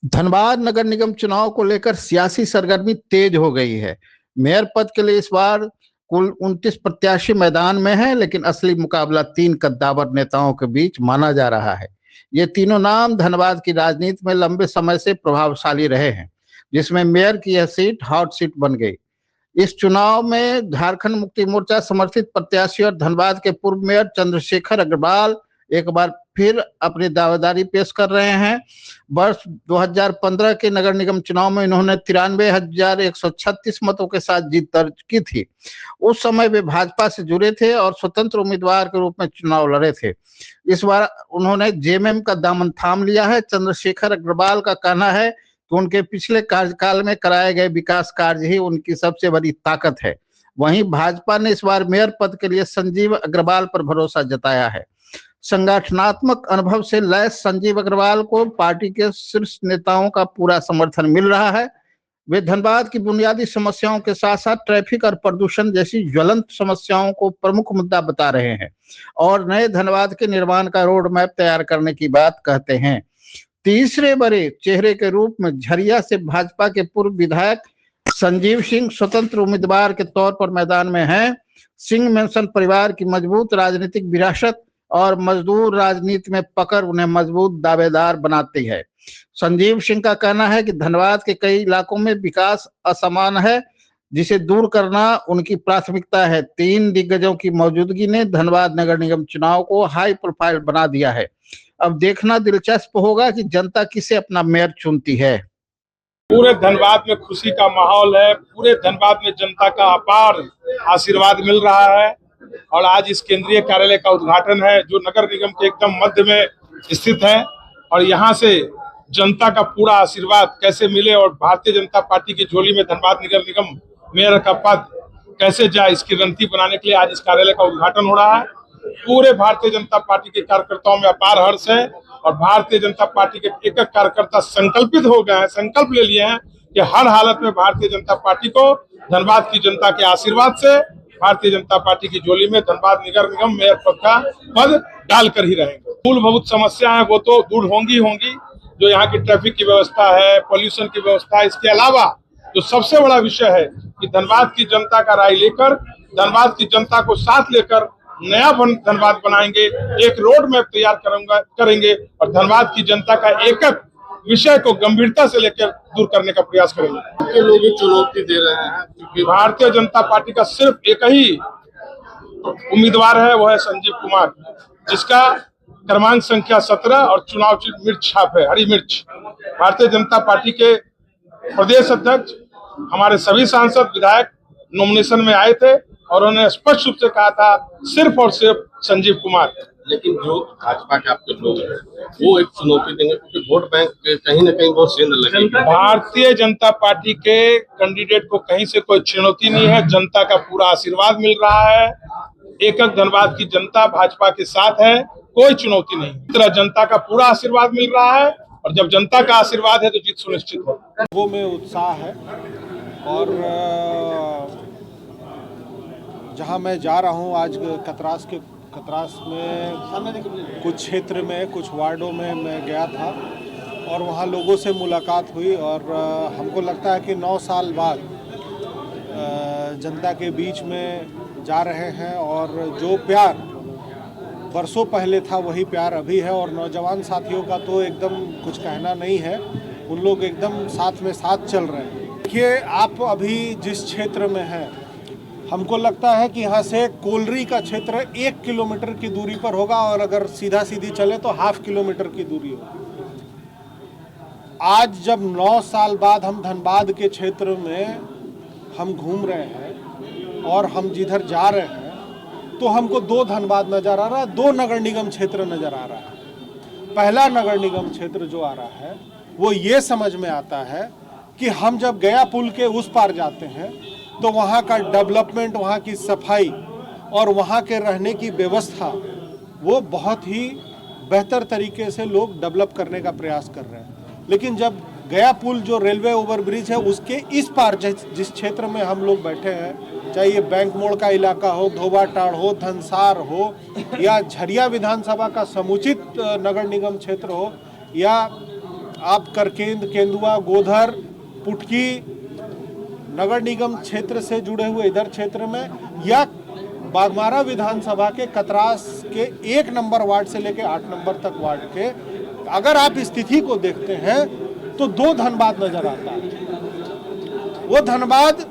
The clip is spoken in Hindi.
धनबाद नगर निगम चुनाव को लेकर सियासी सरगर्मी तेज हो गई है। मेयर पद के लिए इस बार कुल 29 प्रत्याशी मैदान में हैं, लेकिन असली मुकाबला 3 कद्दावर नेताओं के बीच माना जा रहा है। ये तीनों नाम धनबाद की राजनीति में लंबे समय से प्रभावशाली रहे हैं, जिसमें मेयर की यह सीट हॉट सीट बन गई। इस चुनाव में झारखंड मुक्ति मोर्चा समर्थित प्रत्याशी और धनबाद के पूर्व मेयर चंद्रशेखर अग्रवाल एक बार फिर अपनी दावेदारी पेश कर रहे हैं। वर्ष 2015 के नगर निगम चुनाव में इन्होंने 93,136 मतों के साथ जीत दर्ज की थी। उस समय वे भाजपा से जुड़े थे और स्वतंत्र उम्मीदवार के रूप में चुनाव लड़े थे। इस बार उन्होंने जेएमएम का दामन थाम लिया है। चंद्रशेखर अग्रवाल का कहना है कि उनके पिछले कार्यकाल में कराए गए विकास कार्य ही उनकी सबसे बड़ी ताकत है। वहीं भाजपा ने इस बार मेयर पद के लिए संजीव अग्रवाल पर भरोसा जताया है। संगठनात्मक अनुभव से लैस संजीव अग्रवाल को पार्टी के शीर्ष नेताओं का पूरा समर्थन मिल रहा है। वे धनबाद की बुनियादी समस्याओं के साथ साथ ट्रैफिक और प्रदूषण जैसी ज्वलंत समस्याओं को प्रमुख मुद्दा बता रहे हैं और नए धनबाद के निर्माण का रोड मैप तैयार करने की बात कहते हैं। तीसरे बड़े चेहरे के रूप में झरिया से भाजपा के पूर्व विधायक संजीव सिंह स्वतंत्र उम्मीदवार के तौर पर मैदान में हैं। सिंह मेंशन परिवार की मजबूत राजनीतिक विरासत और मजदूर राजनीति में पकड़ उन्हें मजबूत दावेदार बनाती है। संजीव सिंह का कहना है कि धनबाद के कई इलाकों में विकास असमान है, जिसे दूर करना उनकी प्राथमिकता है। 3 दिग्गजों की मौजूदगी ने धनबाद नगर निगम चुनाव को हाई प्रोफाइल बना दिया है। अब देखना दिलचस्प होगा कि जनता किसे अपना मेयर चुनती है। पूरे धनबाद में खुशी का माहौल है। पूरे धनबाद में जनता का अपार आशीर्वाद मिल रहा है और आज इस केंद्रीय कार्यालय का उद्घाटन है जो नगर निगम के एकदम मध्य में स्थित है और यहाँ से जनता का पूरा आशीर्वाद कैसे मिले और भारतीय जनता पार्टी की झोली में धनबाद नगर निगम मेयर का पद कैसे जाए, इसकी रणनीति बनाने के लिए आज इस कार्यालय का उद्घाटन हो रहा है। पूरे भारतीय जनता पार्टी के कार्यकर्ताओं में अपार हर्ष है और भारतीय जनता पार्टी के एक एक कार्यकर्ता संकल्पित हो गए हैं, संकल्प ले लिए हैं कि हर हालत में भारतीय जनता पार्टी को धनबाद की जनता के आशीर्वाद से भारतीय जनता पार्टी की झोली में धनबाद नगर निगम मेयर पद का पद डालकर ही रहेंगे। मूलभूत समस्या है वो तो दूर होंगी, जो यहाँ की ट्रैफिक की व्यवस्था है, पॉल्यूशन की व्यवस्था है। इसके अलावा जो सबसे बड़ा विषय है कि धनबाद की जनता का राय लेकर, धनबाद की जनता को साथ लेकर नया धनबाद बनाएंगे, एक रोड मैप तैयार करेंगे और धनबाद की जनता का एक एक विषय को गंभीरता से लेकर दूर करने का प्रयास करेंगे। लोग चुनौती दे रहे हैं क्योंकि भारतीय जनता पार्टी का सिर्फ एक ही उम्मीदवार है, वो है संजीव कुमार, जिसका क्रमांक संख्या 17 और चुनाव मिर्च छाप है, हरी मिर्च। भारतीय जनता पार्टी के प्रदेश अध्यक्ष, हमारे सभी सांसद विधायक नॉमिनेशन में आए थे और उन्होंने स्पष्ट रूप से कहा था सिर्फ और सिर्फ संजीव कुमार। लेकिन जो भाजपा के आपके लोग हैं वो एक चुनौती देंगे क्योंकि वोट बैंक कहीं ना कहीं बहुत सेंध लगेगी। भारतीय जनता पार्टी के कैंडिडेट को कहीं से कोई चुनौती नहीं है, जनता का पूरा आशीर्वाद मिल रहा है। एक धनबाद की जनता भाजपा के साथ है, कोई चुनौती नहीं। इस तरह जनता का पूरा आशीर्वाद मिल रहा है और जब जनता का आशीर्वाद है तो जीत सुनिश्चित है। वो में उत्साह है और जहां मैं जा रहा हूं आज कतरास में कुछ क्षेत्र में कुछ वार्डों में मैं गया था और वहां लोगों से मुलाकात हुई और हमको लगता है कि 9 साल बाद जनता के बीच में जा रहे हैं और जो प्यार बरसों पहले था वही प्यार अभी है और नौजवान साथियों का तो एकदम कुछ कहना नहीं है, उन लोग एकदम साथ में साथ चल रहे हैं। देखिए आप अभी जिस क्षेत्र में हैं, हमको लगता है कि यहाँ से कोलरी का क्षेत्र 1 किलोमीटर की दूरी पर होगा और अगर सीधा सीधी चले तो ½ किलोमीटर की दूरी होगी। आज जब 9 साल बाद हम धनबाद के क्षेत्र में हम घूम रहे हैं और हम जिधर जा रहे हैं तो हमको 2 धनबाद नज़र आ रहा है, 2 नगर निगम क्षेत्र नज़र आ रहा है। पहला नगर निगम क्षेत्र जो आ रहा है वो ये समझ में आता है कि हम जब गया पुल के उस पार जाते हैं तो वहाँ का डेवलपमेंट, वहाँ की सफाई और वहाँ के रहने की व्यवस्था वो बहुत ही बेहतर तरीके से लोग डेवलप करने का प्रयास कर रहे हैं। लेकिन जब गया पुल जो रेलवे ओवरब्रिज है उसके इस पार जिस क्षेत्र में हम लोग बैठे हैं, चाहे ये बैंक मोड़ का इलाका हो, धोबाटाड़ हो, धनसार हो या झरिया विधानसभा का समुचित नगर निगम क्षेत्र हो या आप करकेंद, केंदुआ, गोधर, पुटकी नगर निगम क्षेत्र से जुड़े हुए इधर क्षेत्र में, या बाघमारा विधानसभा के कतरास के 1 नंबर वार्ड से लेकर 8 नंबर तक वार्ड के, अगर आप स्थिति को देखते हैं तो 2 धनबाद नजर आता है। वो धनबाद